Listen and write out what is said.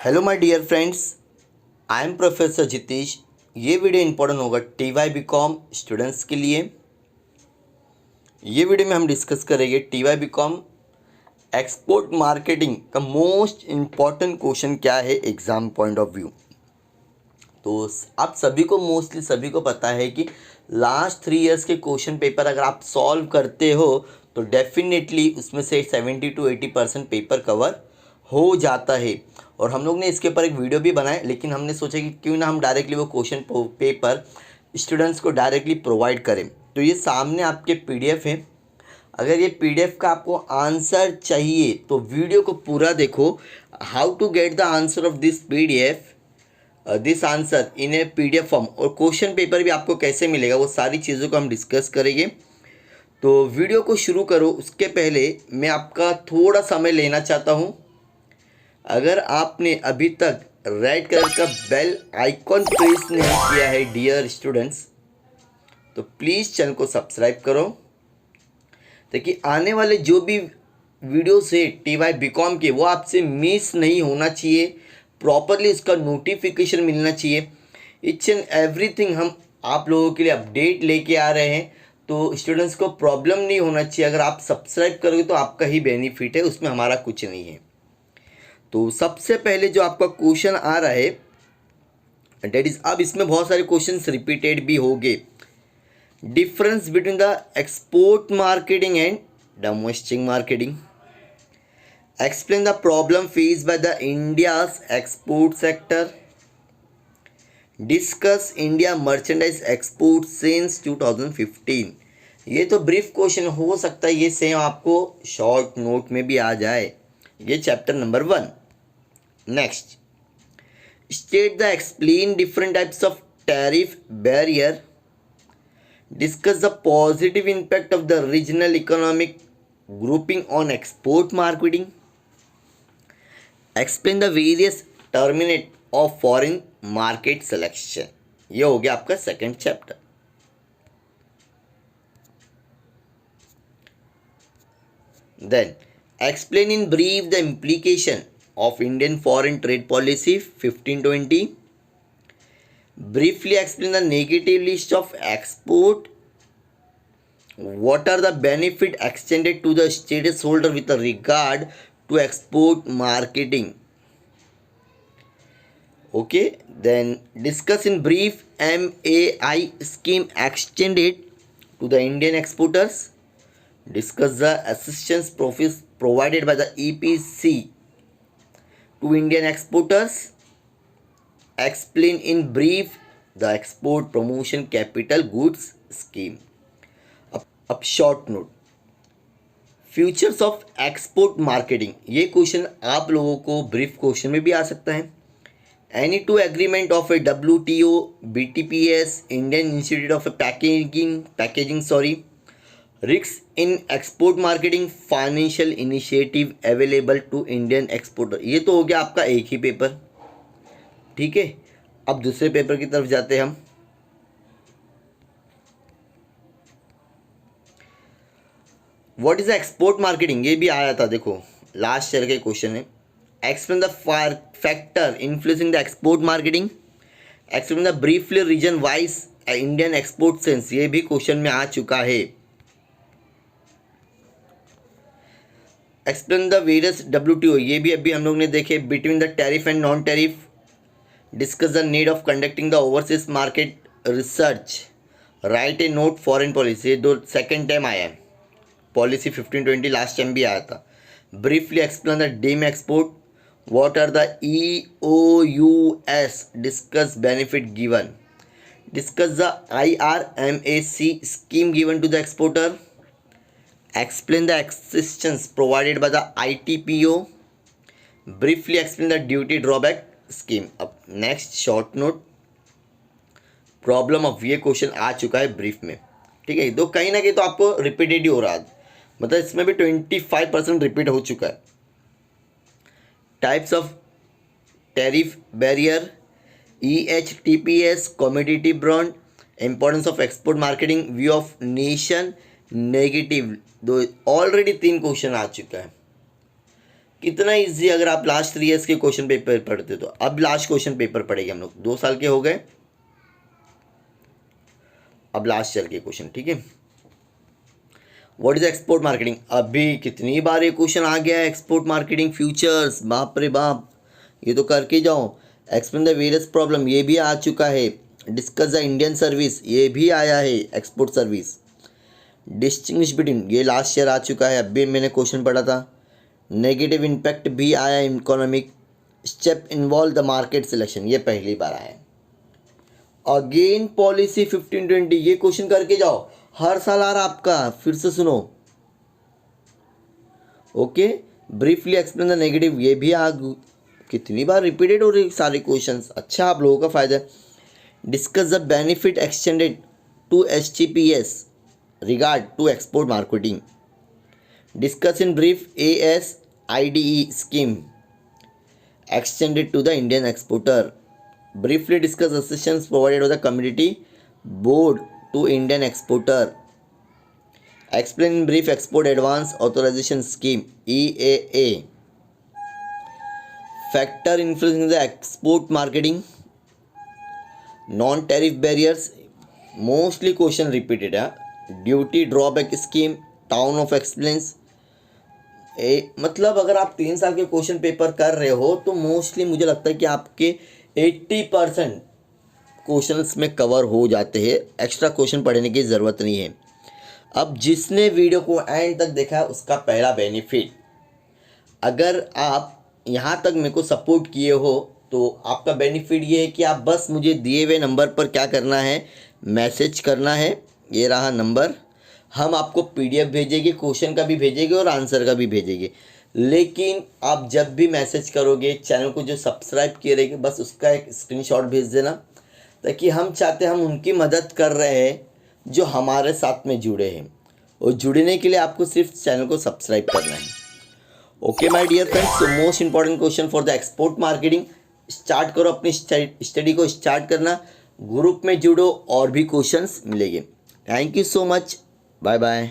Hello my dear friends, I am professor Jitesh. ये video important होगा TY BCom students के लिए। ये वीडियो में हम डिस्कस करेंगे TY BCom एक्सपोर्ट मार्केटिंग का मोस्ट इम्पॉर्टेंट क्वेश्चन क्या है एग्ज़ाम पॉइंट ऑफ व्यू। तो आप सभी को मोस्टली सभी को पता है कि लास्ट 3 इयर्स के क्वेश्चन पेपर अगर आप सॉल्व करते हो तो डेफिनेटली उसमें से 70 to 80% पेपर कवर हो जाता है। और हम लोग ने इसके ऊपर एक वीडियो भी बनाया, लेकिन हमने सोचा कि क्यों ना हम डायरेक्टली वो क्वेश्चन पेपर स्टूडेंट्स को डायरेक्टली प्रोवाइड करें। तो ये सामने आपके PDF है। अगर ये PDF का आपको आंसर चाहिए तो वीडियो को पूरा देखो। How to get the answer of this PDF, this answer in a PDF form, और क्वेश्चन पेपर भी आपको कैसे मिलेगा, वो सारी चीज़ों को हम डिस्कस करेंगे। तो वीडियो को शुरू करो उसके पहले मैं आपका थोड़ा समय लेना चाहता हूँ। अगर आपने अभी तक रेड कलर का बेल आइकॉन प्रेस नहीं किया है डियर स्टूडेंट्स, तो प्लीज़ चैनल को सब्सक्राइब करो ताकि आने वाले जो भी वीडियोस है TY BCom के वो आपसे मिस नहीं होना चाहिए। प्रॉपरली उसका नोटिफिकेशन मिलना चाहिए। इच एंड एवरीथिंग हम आप लोगों के लिए अपडेट लेके आ रहे हैं, तो स्टूडेंट्स को प्रॉब्लम नहीं होना चाहिए। अगर आप सब्सक्राइब करोगे तो आपका ही बेनिफिट है, उसमें हमारा कुछ नहीं है। तो सबसे पहले जो आपका क्वेश्चन आ रहा है डेट इज, अब इसमें बहुत सारे क्वेश्चंस रिपीटेड भी हो गए। Difference between the export marketing and domestic marketing. Explain the problem face by the India's export sector. Discuss India merchandise export since 2015। ये तो ब्रीफ क्वेश्चन हो सकता है, ये सेम आपको शॉर्ट नोट में भी आ जाए। ये chapter number 1। Next, state the explain different types of tariff barrier. Discuss the positive impact of the regional economic grouping on export marketing. Explain the various terminate of foreign market selection. ये हो गया आपका second chapter. Then explain in brief the implication of Indian foreign trade policy 1520. Briefly explain the negative list of export. What are the benefit extended to the stakeholder with regard to export marketing? Okay, then discuss in brief MAI scheme extended to the Indian exporters. Discuss the assistance provided by the EPC to Indian exporters. Explain in brief the export promotion capital goods scheme. अब short note, futures of export marketing. ये question आप लोगों को brief question में भी आ सकता है। Any two agreement of a WTO BTPS Indian institute of packaging risk in export marketing financial initiative available to Indian exporter. ये तो हो गया आपका एक ही पेपर, ठीक है। अब दूसरे पेपर की तरफ जाते हैं हम। व्हाट इज एक्सपोर्ट मार्केटिंग, ये भी आया था, देखो लास्ट ईयर के क्वेश्चन है। Explain the factor influencing the export marketing. Explain the briefly region wise Indian export sense, ये भी क्वेश्चन में आ चुका है। एक्सप्लेन द वेरियस WTO, ये भी अभी हम लोग ने देखे। Between the tariff and non tariff. Discuss the need of conducting the overseas market research. Right A note foreign policy, ये दो सेकेंड टाइम आया है। पॉलिसी 1520 लास्ट टाइम भी आया था। Briefly explain the deem export. What are the EOUS। Discuss benefit given. Discuss the IRMAC scheme given to the exporter. Explain the assistance provided by the ITPO. Briefly explain the duty drawback scheme. अब next short note, problem of, ये question आ चुका है brief में, ठीक है। तो कहीं ना कहीं तो आपको रिपीटेड ही हो रहा है, मतलब इसमें भी 25% रिपीट हो चुका है। Types of tariff barrier, EHTPS commodity bond, importance of export marketing, view of nation, negative. दो ऑलरेडी 3 क्वेश्चन आ चुका है। कितना इजी अगर आप लास्ट 3 ईयर्स के क्वेश्चन पेपर पढ़ते तो। अब लास्ट क्वेश्चन पेपर पढ़ेंगे हम लोग, 2 साल के हो गए, अब लास्ट चल के क्वेश्चन, ठीक है। व्हाट इज एक्सपोर्ट मार्केटिंग, अभी कितनी बार ये क्वेश्चन आ गया है, एक्सपोर्ट मार्केटिंग फ्यूचर्स, बाप रे बाप, ये तो करके जाओ। एक्सप्लेन द वेरियस प्रॉब्लम, ये भी आ चुका है। डिस्कस द इंडियन सर्विस, ये भी आया है, एक्सपोर्ट सर्विस। डिस्टिंग्विश बिटवीन, ये लास्ट ईयर आ चुका है, अभी मैंने क्वेश्चन पढ़ा था। नेगेटिव इम्पैक्ट भी आया, economic step involve the market selection, ये पहली बार आया है। अगेन पॉलिसी 1520, ये क्वेश्चन करके जाओ, हर साल आ रहा आपका, फिर से सुनो। Okay, briefly explain the negative, ये भी कितनी बार रिपीटेड हो रही सारे क्वेश्चंस, अच्छा आप लोगों का फायदा है। Discuss the benefit extended to HTPS regard to export marketing. Discuss in brief ASIDE scheme extended to the Indian exporter. Briefly discuss assistance provided by the community board to Indian exporter. Explain in brief export advance authorization scheme EAA. Factor influencing the export marketing. Non-tariff barriers. Mostly question repeated. Duty drawback scheme. Town of excellence. मतलब अगर आप 3 साल के question paper कर रहे हो तो mostly मुझे लगता है कि आपके 80% क्वेश्चंस में कवर हो जाते हैं, एक्स्ट्रा क्वेश्चन पढ़ने की ज़रूरत नहीं है। अब जिसने वीडियो को एंड तक देखा उसका पहला बेनिफिट, अगर आप यहाँ तक मेरे को सपोर्ट किए हो तो आपका बेनिफिट ये है कि आप बस मुझे दिए हुए नंबर पर क्या करना है, मैसेज करना है, ये रहा नंबर, हम आपको PDF भेजेंगे, क्वेश्चन का भी भेजेंगे और आंसर का भी भेजेंगे। लेकिन आप जब भी मैसेज करोगे, चैनल को जो सब्सक्राइब किए रहेंगे, बस उसका एक स्क्रीनशॉट भेज देना, ताकि हम चाहते हैं हम उनकी मदद कर रहे हैं जो हमारे साथ में जुड़े हैं, और जुड़ने के लिए आपको सिर्फ चैनल को सब्सक्राइब करना है। Okay my dear friends, so most important question for the export marketing, start करो, अपनी स्टडी को स्टार्ट करना, ग्रुप में जुड़ो और भी क्वेश्चंस मिलेंगे। Thank you so much, bye bye.